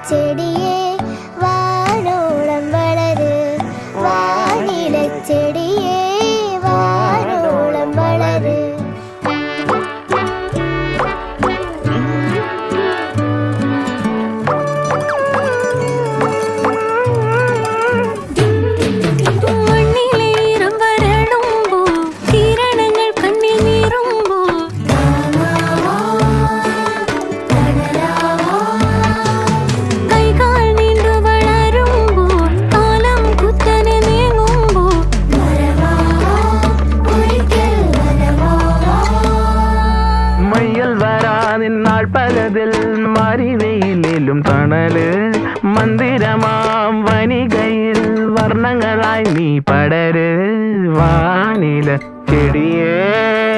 ചെടിയേ വാനോളം വളര് വാനില ചെടിയേ വാനോളം വളര് പലതിൽ മറിവെയിലും തണല് മന്ദിരമാം വനികയിൽ വർണ്ണങ്ങളായി നീ പടര് വാനില ചെടിയേ